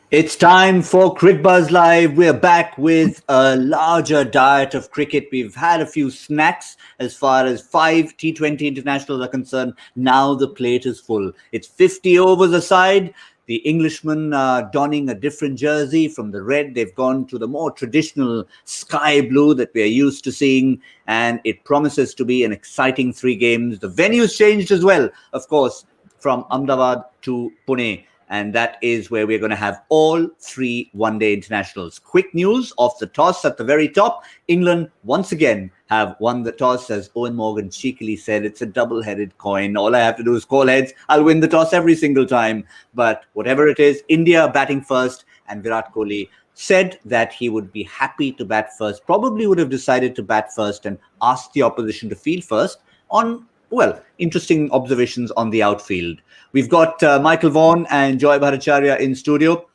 It's time for Cricbuzz Live. We're back with a larger diet of cricket. We've had a few snacks as far as 5 T20 internationals are concerned. Now the plate is full. It's 50 overs aside. The Englishmen are donning a different jersey from the red. They've gone to the more traditional sky blue that we're used to seeing, and it promises to be an exciting 3 games. The venue's changed as well, of course, from Ahmedabad to Pune. And that is where we're going to have all 3 one-day internationals. Quick news off the toss at the very top. England once again have won the toss. As Owen Morgan cheekily said, it's a double-headed coin. All I have to do is call heads. I'll win the toss every single time. But whatever it is, India batting first, and Virat Kohli said that he would be happy to bat first, probably would have decided to bat first and asked the opposition to field first on, well, interesting observations on the outfield. We've got Michael Vaughan and Joy Bhattacharjya in studio.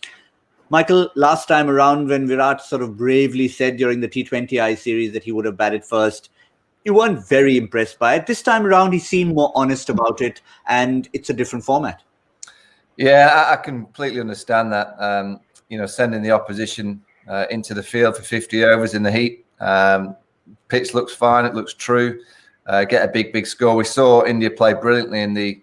Michael, last time around when Virat sort of bravely said during the T20I series that he would have batted first, you weren't very impressed by it. This time around, he seemed more honest about it, and it's a different format. Yeah, I completely understand that. Sending the opposition into the field for 50 overs in the heat. Pitch looks fine. It looks true. Get a big score. We saw India play brilliantly in the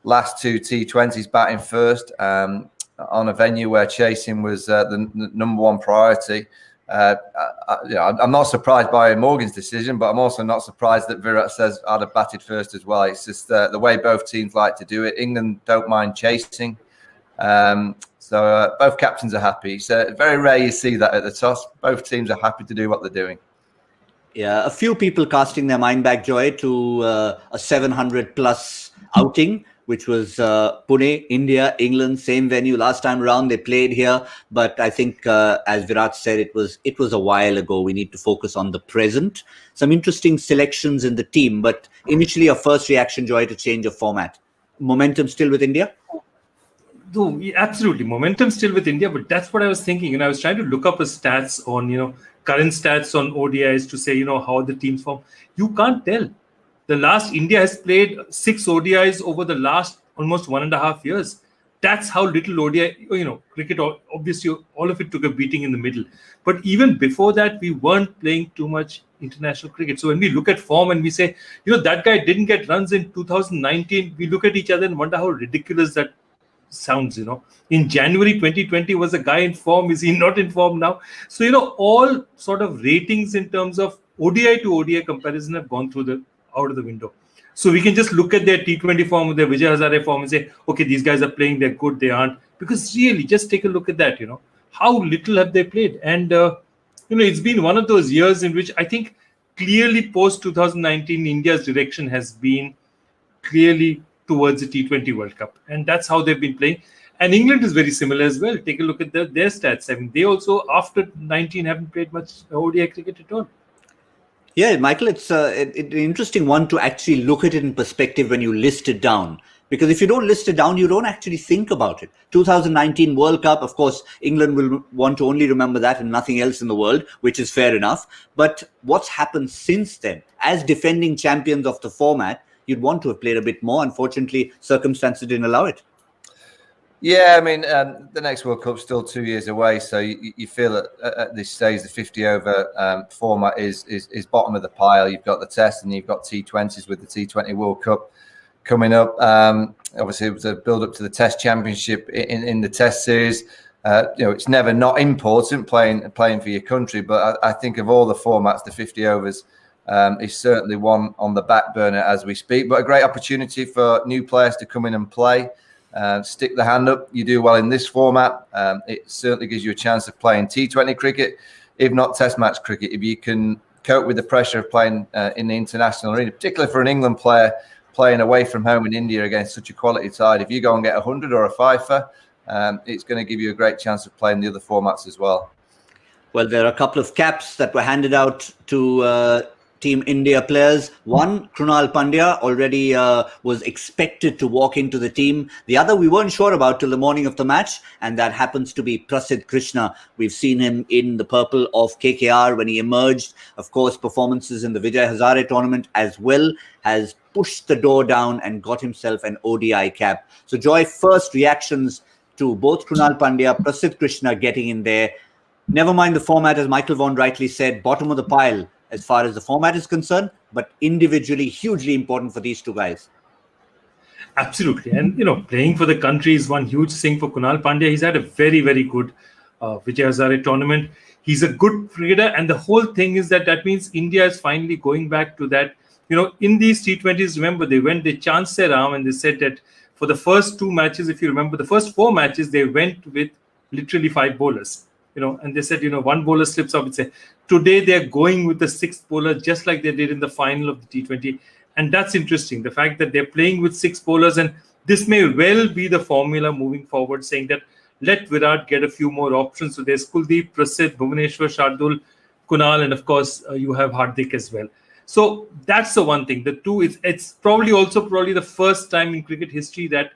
last 2 T20s, batting first on a venue where chasing was the number 1 priority. I'm not surprised by Morgan's decision, but I'm also not surprised that Virat says I'd have batted first as well. It's just the way both teams like to do it. England don't mind chasing. So both captains are happy. So very rare you see that at the toss. Both teams are happy to do what they're doing. Yeah, a few people casting their mind back, Joy, to a 700-plus outing, which was Pune, India, England, same venue. Last time around, they played here. But I think, as Virat said, it was a while ago. We need to focus on the present. Some interesting selections in the team. But initially, a first reaction, Joy, to change of format. Momentum still with India? No, absolutely. Momentum still with India. But that's what I was thinking. And I was trying to look up the stats on, current stats on ODIs to say, how the teams form. You can't tell. The last India has played 6 ODIs over the last almost 1.5 years. That's how little ODI, cricket, obviously, all of it took a beating in the middle. But even before that, we weren't playing too much international cricket. So when we look at form and we say, that guy didn't get runs in 2019, we look at each other and wonder how ridiculous that sounds. In January 2020 was a guy in form. Is he not in form now? So, all sort of ratings in terms of ODI to ODI comparison have gone out of the window. So we can just look at their T20 form, their Vijay Hazare form and say, okay, these guys are playing, they're good, they aren't. Because really, just take a look at that, how little have they played? And, it's been one of those years in which I think clearly post-2019, India's direction has been clearly towards the T20 World Cup. And that's how they've been playing. And England is very similar as well. Take a look at their stats. I mean, they also, after 19, haven't played much ODI cricket at all. Yeah, Michael, it's an interesting one to actually look at it in perspective when you list it down. Because if you don't list it down, you don't actually think about it. 2019 World Cup, of course, England will want to only remember that and nothing else in the world, which is fair enough. But what's happened since then? As defending champions of the format, you'd want to have played a bit more. Unfortunately, circumstances didn't allow it. Yeah, I mean, the next World Cup's still 2 years away, so you feel that at this stage the 50-over format is bottom of the pile. You've got the Test and you've got T20s with the T20 World Cup coming up. Obviously, it was a build-up to the Test Championship in the Test Series. It's never not important playing for your country, but I think of all the formats, the 50 overs is certainly one on the back burner as we speak. But a great opportunity for new players to come in and play. Stick the hand up. You do well in this format. It certainly gives you a chance of playing T20 cricket, if not Test match cricket. If you can cope with the pressure of playing in the international arena, particularly for an England player playing away from home in India against such a quality side, if you go and get 100 or a fifer, it's going to give you a great chance of playing the other formats as well. Well, there are a couple of caps that were handed out to Team India players. One, Krunal Pandya, already was expected to walk into the team. The other we weren't sure about till the morning of the match, and that happens to be Prasidh Krishna. We've seen him in the purple of KKR when he emerged. Of course, performances in the Vijay Hazare tournament as well has pushed the door down and got himself an ODI cap. So, Joy, first reactions to both Krunal Pandya, Prasidh Krishna getting in there. Never mind the format, as Michael Vaughan rightly said, bottom of the pile as far as the format is concerned, but individually hugely important for these two guys. Absolutely. And, playing for the country is one huge thing for Kunal Pandya. He's had a very, very good Vijay Hazare tournament. He's a good cricketer. And the whole thing is that means India is finally going back to that. In these T20s, remember, they chanced their arm and they said that for the first 2 matches, if you remember, the first 4 matches, they went with literally 5 bowlers. And they said, 1 bowler slips up. Today they're going with the 6th bowler, just like they did in the final of the T20. And that's interesting. The fact that they're playing with 6 bowlers, and this may well be the formula moving forward, saying that let Virat get a few more options. So there's Kuldeep, Prasidh, Bhuvaneshwar, Shardul, Kunal, and of course you have Hardik as well. So that's the one thing. The two, it's probably the first time in cricket history that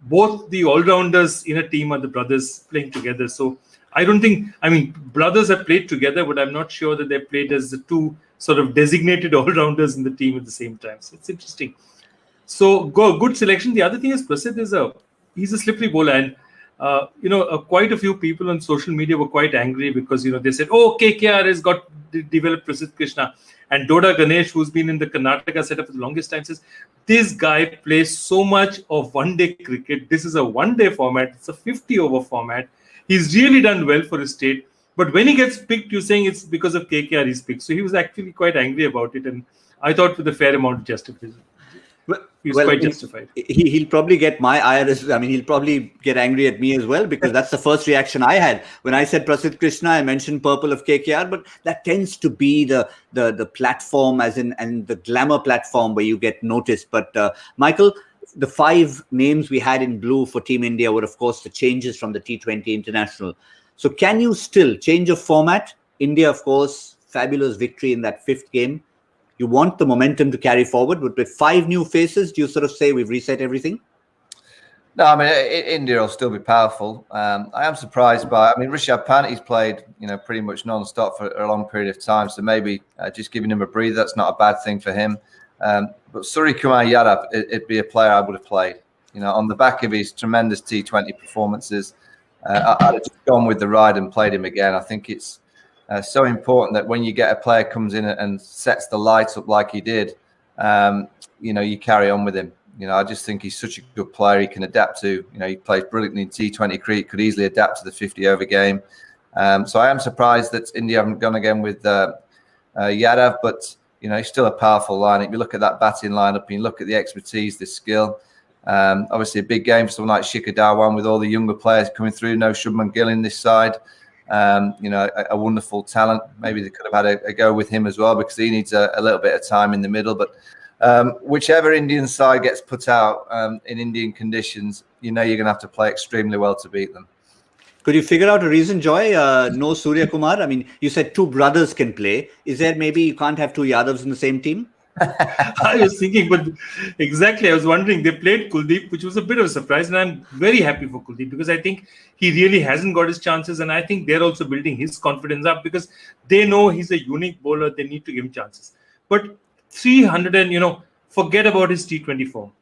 both the all-rounders in a team are the brothers playing together. So I don't think, brothers have played together, but I'm not sure that they've played as the two sort of designated all-rounders in the team at the same time. So it's interesting. So good selection. The other thing is Prasidh he's a slippery bowler, and quite a few people on social media were quite angry because they said, KKR has got developed Prasidh Krishna, and Doda Ganesh, who's been in the Karnataka setup for the longest time, says this guy plays so much of one-day cricket. This is a one-day format. It's a 50-over format. He's really done well for his state. But when he gets picked, you're saying it's because of KKR he's picked. So he was actually quite angry about it. And I thought with a fair amount of justification. He was quite justified. He'll probably get my iris. He'll probably get angry at me as well, because that's the first reaction I had. When I said Prasidh Krishna, I mentioned purple of KKR, but that tends to be the platform, and the glamour platform where you get noticed. But Michael, the 5 names we had in blue for Team India were, of course, the changes from the T20 International. So can you still change a format? India, of course, fabulous victory in that 5th game. You want the momentum to carry forward, but with 5 new faces, do you sort of say we've reset everything? No, India will still be powerful. I am surprised by, Rishabh Pant, he's played, pretty much non-stop for a long period of time. So maybe just giving him a breather, that's not a bad thing for him. But Surya Kumar Yadav, it'd be a player I would have played. On the back of his tremendous T20 performances, I'd have just gone with the ride and played him again. I think it's so important that when you get a player comes in and sets the lights up like he did, you carry on with him. I just think he's such a good player. He can adapt to, he plays brilliantly in T20 cricket, could easily adapt to the 50-over game. So I am surprised that India haven't gone again with Yadav, but he's still a powerful lineup. You look at that batting lineup, and you look at the expertise, the skill. Obviously, a big game for someone like Shikhar Dhawan with all the younger players coming through. No Shubman Gill in this side. A wonderful talent. Maybe they could have had a go with him as well, because he needs a little bit of time in the middle. But whichever Indian side gets put out in Indian conditions, you're going to have to play extremely well to beat them. Could you figure out a reason, Joy? No Surya Kumar? You said 2 brothers can play. Is there maybe you can't have 2 Yadavs in the same team? I was thinking, but exactly, I was wondering. They played Kuldeep, which was a bit of a surprise, and I'm very happy for Kuldeep, because I think he really hasn't got his chances, and I think they're also building his confidence up, because they know he's a unique bowler. They need to give him chances. But 300 and, forget about his T20 form.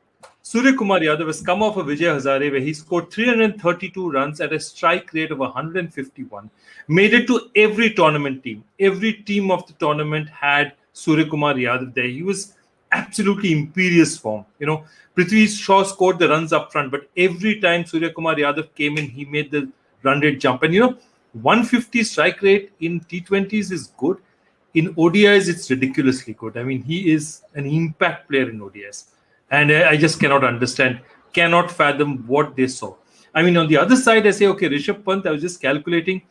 Surya Kumar Yadav has come off a Vijay Hazare where he scored 332 runs at a strike rate of 151, made it to every tournament team. Every team of the tournament had Surya Kumar Yadav there. He was absolutely imperious form. Prithvi Shaw scored the runs up front, but every time Surya Kumar Yadav came in, he made the run rate jump. And 150 strike rate in T20s is good. In ODIs, it's ridiculously good. He is an impact player in ODIs. And I just cannot fathom what they saw. On the other side, I say, okay, Rishabh Pant, I was just calculating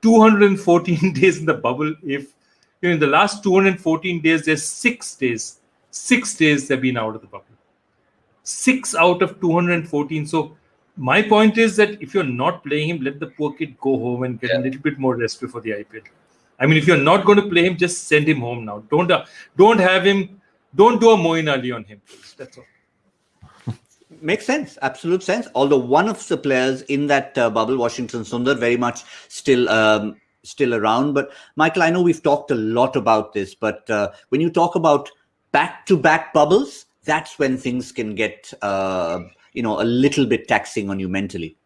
214 days in the bubble. If in the last 214 days, there's 6 days. 6 days they've been out of the bubble. 6 out of 214. So my point is that if you're not playing him, let the poor kid go home and get a little bit more rest before the IPL. If you're not going to play him, just send him home now. Don't have him. Don't do a Moeen Ali on him, please. That's all. Makes sense. Absolute sense. Although one of the players in that bubble, Washington Sundar, very much still around. But Michael, I know we've talked a lot about this, but when you talk about back-to-back bubbles, that's when things can get, a little bit taxing on you mentally.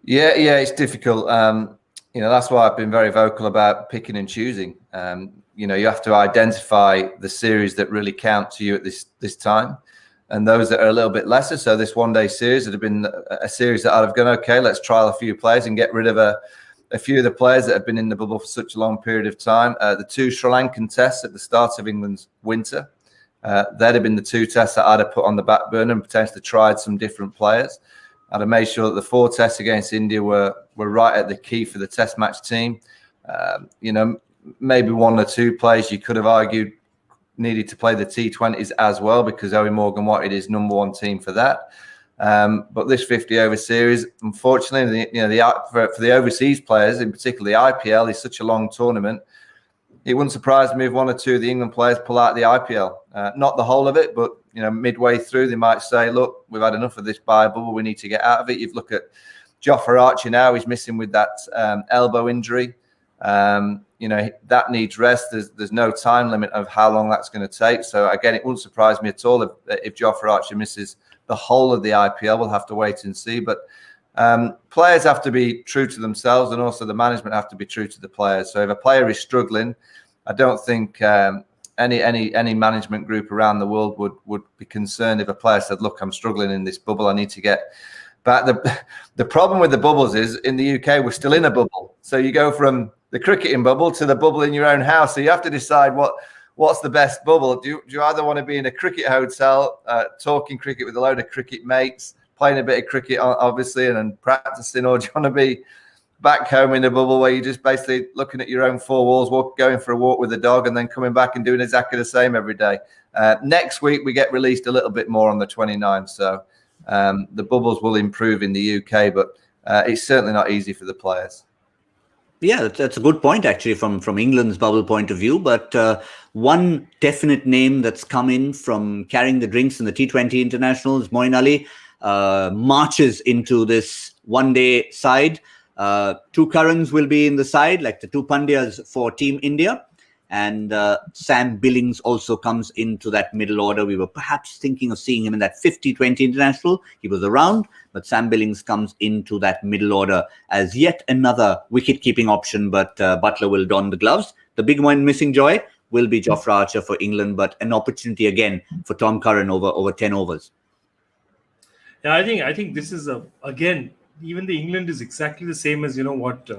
Yeah, it's difficult. That's why I've been very vocal about picking and choosing. You have to identify the series that really count to you at this time, and those that are a little bit lesser. So this one-day series would have been a series that I'd have gone, okay, let's trial a few players and get rid of a few of the players that have been in the bubble for such a long period of time. The 2 Sri Lankan tests at the start of England's winter, they'd have been the 2 tests that I'd have put on the back burner and potentially tried some different players. I'd have made sure that the 4 tests against India were right at the key for the test match team. Maybe 1 or 2 players you could have argued needed to play the T20s as well, because Owen Morgan wanted his number 1 team for that. But this 50-over series, unfortunately, for the overseas players, in particular the IPL, is such a long tournament. It wouldn't surprise me if 1 or 2 of the England players pull out the IPL. Not the whole of it, but midway through, they might say, look, we've had enough of this bubble. We need to get out of it. You've looked at Jofra Archer now. He's missing with that elbow injury. That needs rest. There's no time limit of how long that's going to take. So, again, it wouldn't surprise me at all if Jofra Archer misses the whole of the IPL. We'll have to wait and see. But players have to be true to themselves, and also the management have to be true to the players. So if a player is struggling, I don't think any management group around the world would be concerned if a player said, look, I'm struggling in this bubble, I need to get back. The problem with the bubbles is, in the UK, we're still in a bubble. So you go from the cricketing bubble to the bubble in your own house. So you have to decide what's the best bubble. Do you either want to be in a cricket hotel, talking cricket with a load of cricket mates, playing a bit of cricket, obviously, and practicing, or do you want to be back home in a bubble where you're just basically looking at your own 4 walls, going for a walk with the dog, and then coming back and doing exactly the same every day? Next week, we get released a little bit more on the 29th. So the bubbles will improve in the UK, but it's certainly not easy for the players. Yeah, that's a good point, actually, from England's bubble point of view. But one definite name that's come in from carrying the drinks in the T20 internationals, Moeen Ali, marches into this one-day side. 2 Currans will be in the side, like the 2 Pandyas for Team India. And Sam Billings also comes into that middle order. We were perhaps thinking of seeing him in that 50-20 international. He was around, but Sam Billings comes into that middle order as yet another wicket-keeping option, but Buttler will don the gloves. The big one missing, Joy, will be Jofra Archer for England, but an opportunity again for Tom Curran over 10 overs. Yeah, I think this is, again, even the England is exactly the same as, what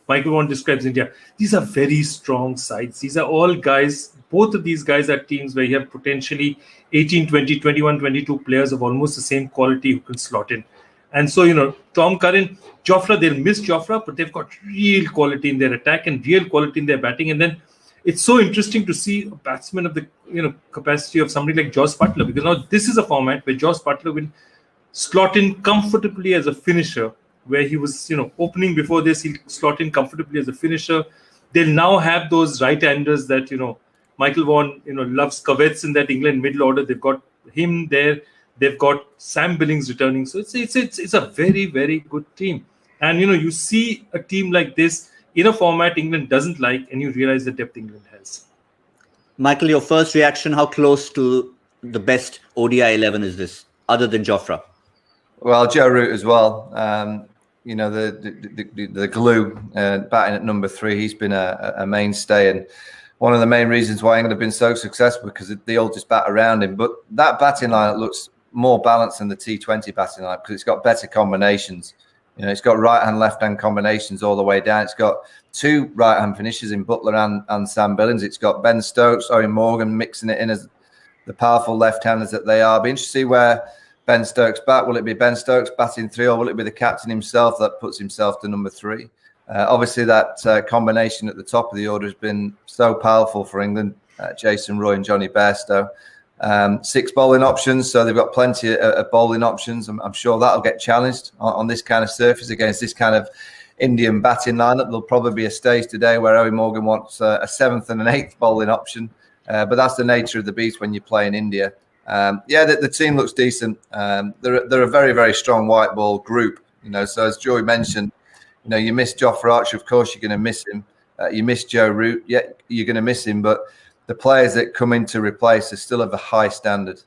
Michael Vaughan describes India. These are very strong sides. These are all guys, both of these guys are teams where you have potentially 18, 20, 21, 22 players of almost the same quality who can slot in. And so, Tom Curran, Jofra, they'll miss Jofra, but they've got real quality in their attack and real quality in their batting. And then it's so interesting to see a batsman of the capacity of somebody like Jos Buttler, because now this is a format where Jos Buttler will slot in comfortably as a finisher, where he was, opening before this, he'll slot in comfortably as a finisher. They'll now have those right-handers that, Michael Vaughan, loves, covets in that England middle order. They've got him there. They've got Sam Billings returning. So it's a very, very good team. And, you see a team like this in a format England doesn't like, and you realize the depth England has. Michael, your first reaction, how close to the best ODI 11 is this, other than Jofra? Well, Joe Root as well. The glue, batting at number 3, he's been a mainstay, and one of the main reasons why England have been so successful, because they all just bat around him. But that batting line looks more balanced than the T20 batting line, because it's got better combinations. It's got right-hand, left-hand combinations all the way down. It's got 2 right-hand finishers in Buttler and Sam Billings. It's got Ben Stokes, Owen Morgan mixing it in as the powerful left-handers that they are. Be interested to see where Ben Stokes bat. Will it be Ben Stokes batting 3, or will it be the captain himself that puts himself to number 3? Obviously, that combination at the top of the order has been so powerful for England. Jason Roy and Johnny Bairstow. 6 bowling options, so they've got plenty of bowling options. I'm sure that'll get challenged on this kind of surface against this kind of Indian batting lineup. There'll probably be a stage today where Owen Morgan wants a 7th and an 8th bowling option, but that's the nature of the beast when you play in India. The team looks decent. They're a very, very strong white ball group. So as Joy mentioned, you miss Jofra Archer, of course you're going to miss him. You miss Joe Root, you're going to miss him, but the players that come in to replace are still of a high standard.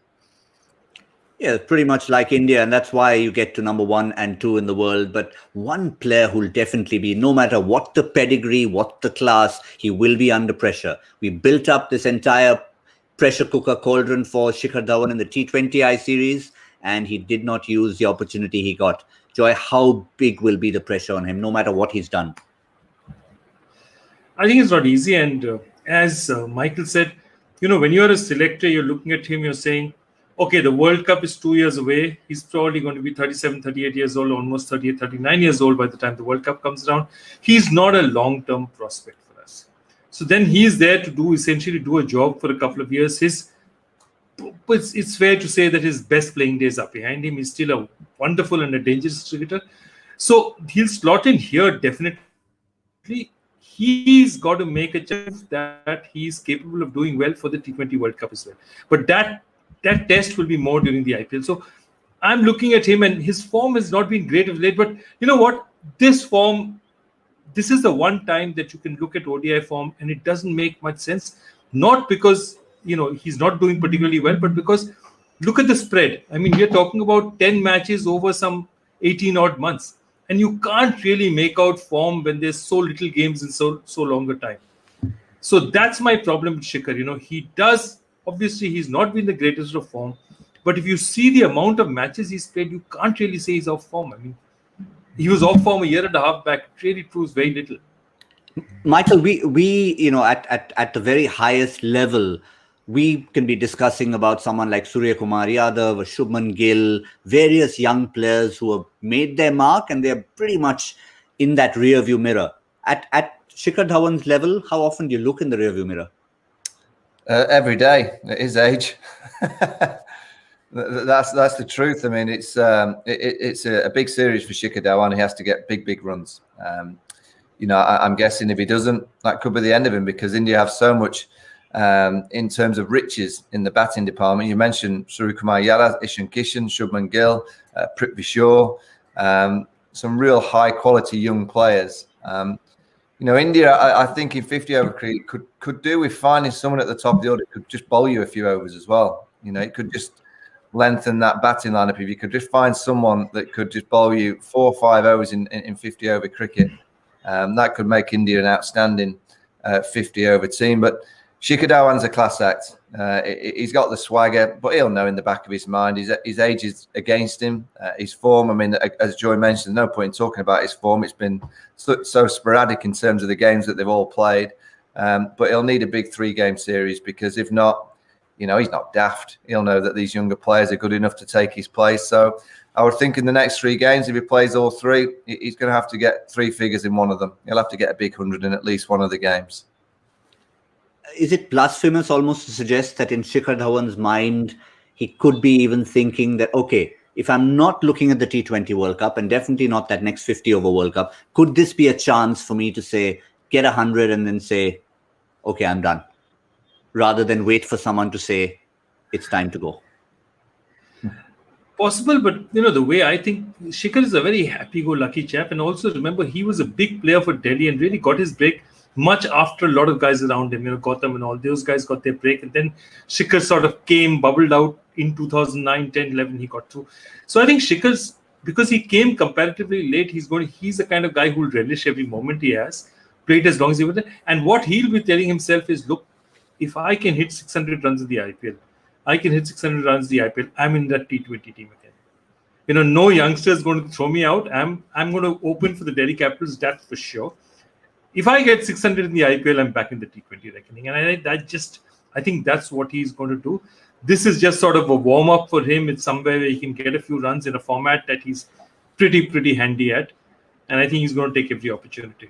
Yeah, pretty much like India, and that's why you get to number 1 and 2 in the world. But one player who'll definitely be, no matter what the pedigree, what the class, he will be under pressure. We built up this entire pressure cooker cauldron for Shikhar Dhawan in the T20I series, and he did not use the opportunity he got. Joy, how big will be the pressure on him, no matter what he's done? I think it's not easy. And as Michael said, when you're a selector, you're looking at him, you're saying, okay, the World Cup is 2 years away. He's probably going to be 37, 38 years old, almost 38, 39 years old by the time the World Cup comes around. He's not a long-term prospect for us. So then he's there to essentially do a job for a couple of years. It's fair to say that his best playing days are behind him. He's still a wonderful and a dangerous cricketer. So he'll slot in here definitely. He's got to make a chance that he's capable of doing well for the T20 World Cup as well. But that test will be more during the IPL. So I'm looking at him, and his form has not been great of late. But you know what? This is the one time that you can look at ODI form, and it doesn't make much sense. Not because he's not doing particularly well, but because look at the spread. I mean, we're talking about 10 matches over some 18 odd months. And you can't really make out form when there's so little games in so long a time. So that's my problem with Shikhar. He does, obviously, he's not been the greatest of form. But if you see the amount of matches he's played, you can't really say he's off form. I mean, he was off form a year and a half back. It really proves very little. Michael, we at the very highest level, we can be discussing about someone like Surya Kumar Yadav or Shubman Gill, various young players who have made their mark, and they're pretty much in that rearview mirror. At Shikhar Dhawan's level, how often do you look in the rearview mirror? Every day at his age. That's the truth. I mean, it's a big series for Shikhar Dhawan. He has to get big runs. I'm guessing if he doesn't, that could be the end of him, because India have so much in terms of riches in the batting department. You mentioned Surya Kumar Yadav, Ishan Kishan, Shubman Gill, Cricbuzz, some real high quality young players. India, I think in 50 over cricket could do with finding someone at the top of the order who could just bowl you a few overs as well. It could just lengthen that batting lineup. If you could just find someone that could just bowl you 4 or 5 overs in 50 over cricket, that could make India an outstanding 50 over team. But Shikhar Dhawan's a class act. He's got the swagger, but he'll know in the back of his mind his age is against him. His form, I mean, as Joy mentioned, there's no point in talking about his form. It's been so sporadic in terms of the games that they've all played. But he'll need a big 3-game series, because if not, he's not daft. He'll know that these younger players are good enough to take his place. So I would think in the next 3 games, if he plays all 3, he's going to have to get 3 figures in one of them. He'll have to get a big 100 in at least one of the games. Is it blasphemous almost to suggest that in Shikhar Dhawan's mind, he could be even thinking that, okay, if I'm not looking at the T20 World Cup, and definitely not that next 50 over World Cup, could this be a chance for me to say, get 100 and then say, okay, I'm done, rather than wait for someone to say, it's time to go? Possible, but the way I think, Shikhar is a very happy-go-lucky chap. And also remember, he was a big player for Delhi and really got his break much after a lot of guys around him, Gautam and all those guys got their break. And then Shikhar sort of bubbled out in 2009, 10, 11, he got through. So I think Shikhar's, because he came comparatively late, he's the kind of guy who will relish every moment he has, played as long as he was there. And what he'll be telling himself is, look, if I can hit 600 runs in the IPL, I'm in that T20 team again. No youngster is going to throw me out. I'm going to open for the Delhi Capitals, that's for sure. If I get 600 in the IPL, I'm back in the T20 reckoning. And I think that's what he's going to do. This is just sort of a warm-up for him. It's somewhere where he can get a few runs in a format that he's pretty handy at. And I think he's going to take every opportunity.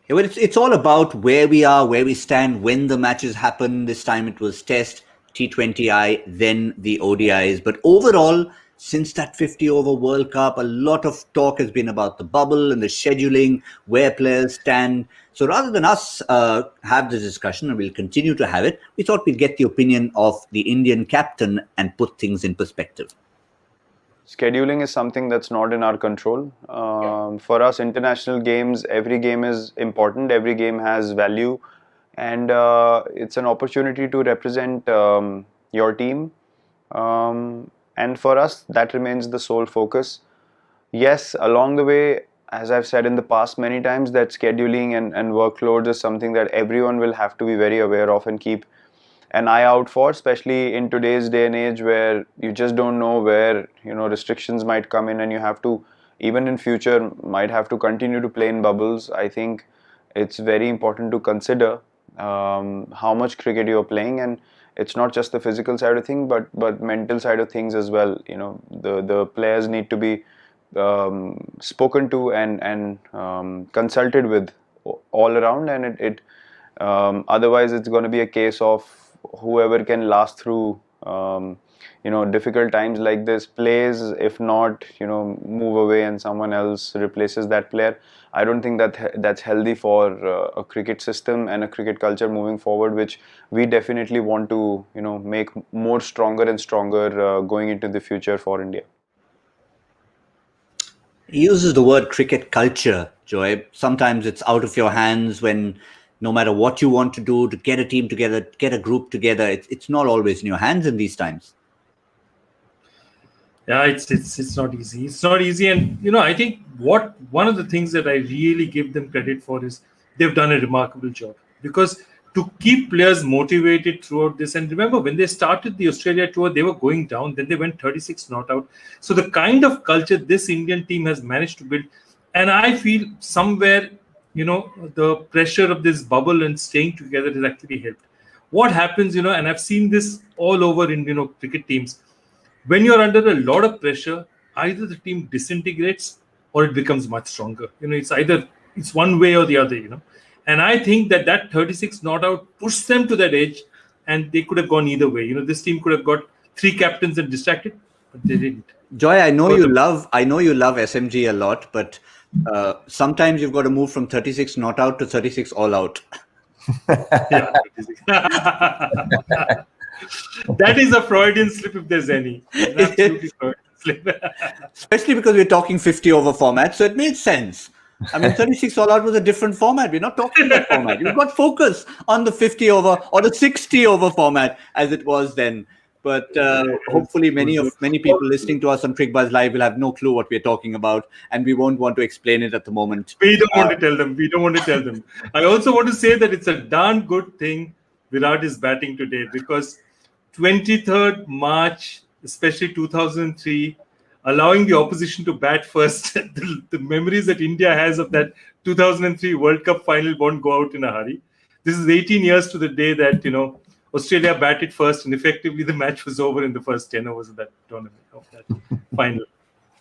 Yeah, well, it's all about where we are, where we stand, when the matches happen. This time it was Test, T20I, then the ODIs. But overall, since that 50 over World Cup, a lot of talk has been about the bubble and the scheduling, where players stand. So rather than us have this discussion, and we'll continue to have it, we thought we'd get the opinion of the Indian captain and put things in perspective. Scheduling is something that's not in our control. For us, international games, every game is important. Every game has value. And it's an opportunity to represent your team. And for us, that remains the sole focus. Yes, along the way, as I've said in the past many times, that scheduling and workloads is something that everyone will have to be very aware of and keep an eye out for, especially in today's day and age where you just don't know where, restrictions might come in and you have to, even in future, might have to continue to play in bubbles. I think it's very important to consider how much cricket you're playing, and it's not just the physical side of things, but mental side of things as well. The players need to be spoken to and consulted with all around, and it otherwise it's going to be a case of whoever can last through difficult times like this plays. If not, move away and someone else replaces that player. I don't think that's healthy for a cricket system and a cricket culture moving forward, which we definitely want to make more stronger and stronger going into the future for India. He uses the word cricket culture, Joy. Sometimes it's out of your hands when no matter what you want to do to get a team together, get a group together, it's not always in your hands in these times. Yeah, it's not easy. It's not easy. And, I think one of the things that I really give them credit for is they've done a remarkable job. Because to keep players motivated throughout this, and remember, when they started the Australia tour, they were going down, then they went 36 not out. So the kind of culture this Indian team has managed to build, and I feel somewhere, the pressure of this bubble and staying together has actually helped. What happens, and I've seen this all over in, cricket teams, when you're under a lot of pressure, either the team disintegrates or it becomes much stronger. It's one way or the other, And I think that 36 not out pushed them to that edge, and they could have gone either way. This team could have got 3 captains and distracted, but they didn't. Joy, I know you love SMG a lot, but sometimes you've got to move from 36 not out to 36 all out. Yeah, that is a Freudian slip if there's any. Absolutely Freudian slip. Especially because we're talking 50 over format, so it made sense. I mean, 36 all out was a different format. We're not talking that format. You've got focus on the 50 over or the 60 over format as it was then. But hopefully many people listening to us on Cricbuzz Live will have no clue what we're talking about, and we won't want to explain it at the moment. We don't want to tell them. I also want to say that it's a darn good thing Virat is batting today, because 23rd March, especially 2003, allowing the opposition to bat first, the memories that India has of that 2003 World Cup final won't go out in a hurry. This is 18 years to the day that, Australia batted first, and effectively the match was over in the first 10 overs of that tournament, of that final.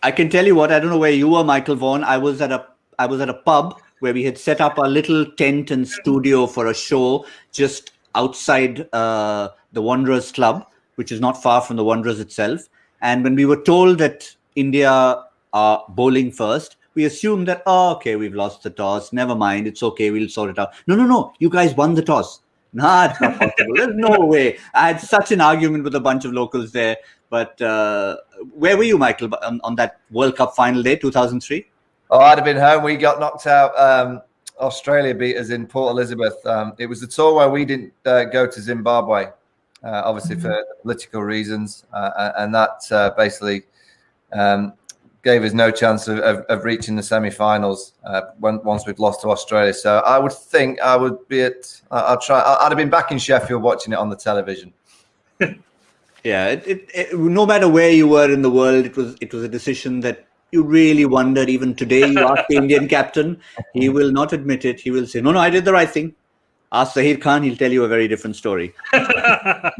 I can tell you what, I don't know where you were, Michael Vaughan. I was at a pub where we had set up a little tent and studio for a show just outside the Wanderers Club, which is not far from the Wanderers itself. And when we were told that India are bowling first, we assumed that, okay, we've lost the toss. Never mind. It's okay. We'll sort it out. No. You guys won the toss. Nah, it's not possible. There's no way. I had such an argument with a bunch of locals there. But where were you, Michael, on that World Cup final day, 2003? Oh, I'd have been home. We got knocked out. Australia beat us in Port Elizabeth. It was the tour where we didn't go to Zimbabwe, obviously for political reasons. And that basically gave us no chance of reaching the semi-finals once we'd lost to Australia. So I would think I would be at. I'd have been back in Sheffield watching it on the television. Yeah, no matter where you were in the world, it was a decision that you really wondered. Even today, you ask the Indian captain, he will not admit it. He will say, "No, I did the right thing." Ask Zahir Khan, he'll tell you a very different story. I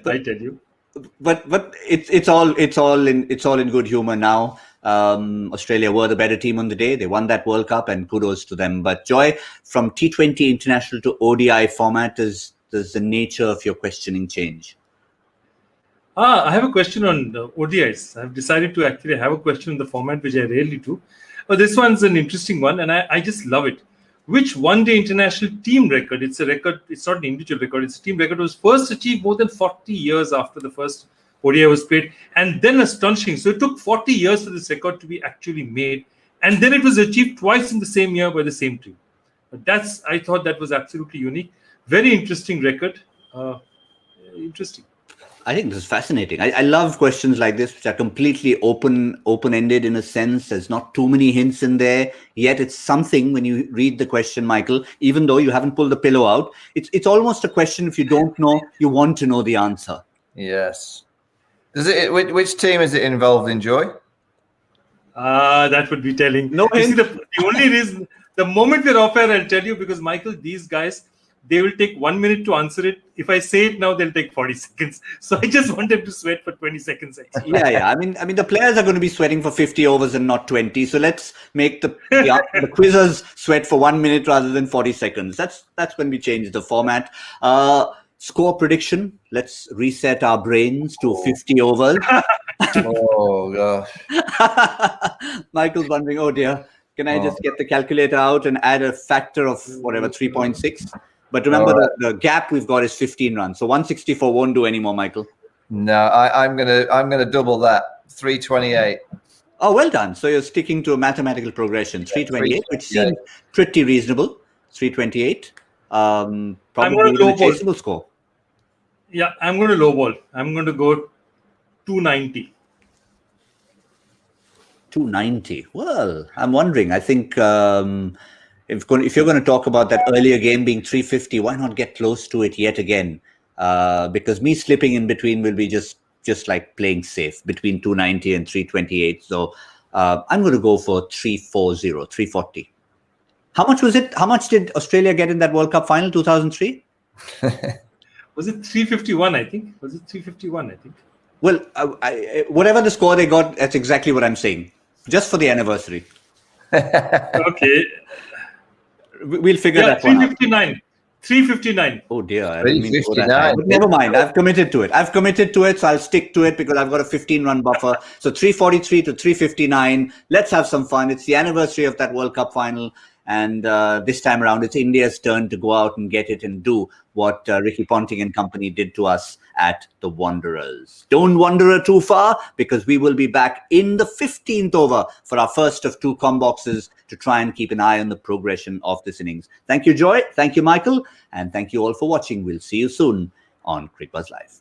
tell you. But it's all in good humor now. Australia were the better team on the day. They won that World Cup, and kudos to them. But Joy, from T20 international to ODI format, does the nature of your questioning change? I have a question on the ODIs. I've decided to actually have a question in the format, which I rarely do. But this one's an interesting one, and I just love it. Which one-day international team record, it's a record, it's not an individual record, it's a team record, was first achieved more than 40 years after the first ODI was played, and then astonishing. So it took 40 years for this record to be actually made, and then it was achieved twice in the same year by the same team. But I thought that was absolutely unique. Very interesting record. Interesting. I think this is fascinating. I love questions like this, which are completely open-ended in a sense. There's not too many hints in there, yet it's something when you read the question, Michael, even though you haven't pulled the pillow out, it's almost a question if you don't know, you want to know the answer. Yes. Which team is it involved in, Joy? That would be telling. No You see, hint. the only reason, the moment we're off air, I'll tell you, because Michael, these guys, they will take 1 minute to answer it. If I say it now, they'll take 40 seconds. So I just want them to sweat for 20 seconds. Actually. Yeah. I mean, the players are going to be sweating for 50 overs and not 20. So let's make the quizzers sweat for 1 minute rather than 40 seconds. That's when we change the format. Score prediction. Let's reset our brains to 50 overs. Oh, gosh. Michael's wondering, oh dear, can I just get the calculator out and add a factor of whatever, 3.6? But remember, the gap we've got is 15 runs. So 164 won't do anymore, Michael. No, I'm gonna double that. 328. Oh, well done. So you're sticking to a mathematical progression. 328, which seems pretty reasonable. 328. Probably a chaseable score. Yeah, I'm going to lowball. I'm going to go 290. 290. Well, I'm wondering. I think if you're going to talk about that earlier game being 350, why not get close to it yet again? Because me slipping in between will be just like playing safe between 290 and 328. So I'm going to go for 340. How much was it? How much did Australia get in that World Cup final 2003? Was it 351, I think? Was it 351, I think? Well, whatever the score they got, that's exactly what I'm saying. Just for the anniversary. Okay. We'll figure that one out. 359. 359. Oh dear. I didn't mean to go that 359. high. But never mind. I've committed to it. So I'll stick to it because I've got a 15-run buffer. So 343 to 359. Let's have some fun. It's the anniversary of that World Cup final. And this time around, it's India's turn to go out and get it and do what Ricky Ponting and company did to us at the Wanderers. Don't wander too far, because we will be back in the 15th over for our first of 2 boxes to try and keep an eye on the progression of this innings. Thank you, Joy. Thank you, Michael. And thank you all for watching. We'll see you soon on Cricbuzz Live.